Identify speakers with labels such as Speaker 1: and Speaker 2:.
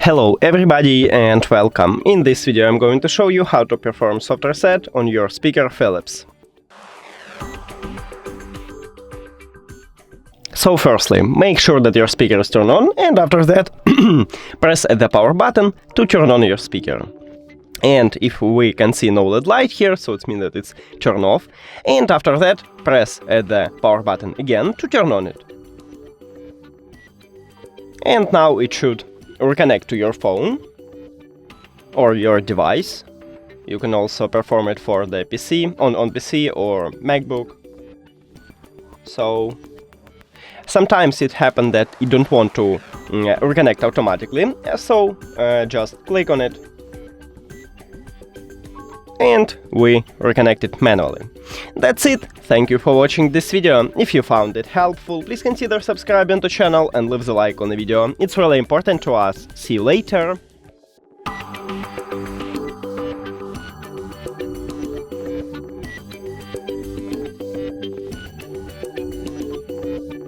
Speaker 1: Hello everybody and welcome. In this video I'm going to show you how to perform soft reset on your speaker Philips. So firstly, make sure that your speaker is turned on, and after that press the power button to turn on your speaker. And if we can see no LED light here, so it means that it's turned off, and after that press the power button again to turn on it. And now it should reconnect to your phone or your device. You can also perform it for the PC, on PC or MacBook. So sometimes it happens that you don't want to reconnect automatically, so just click on it and we reconnect it manually. That's it. Thank you for watching this video. If you found it helpful, please consider subscribing to the channel and leave the like on the video. It's really important to us. See you later.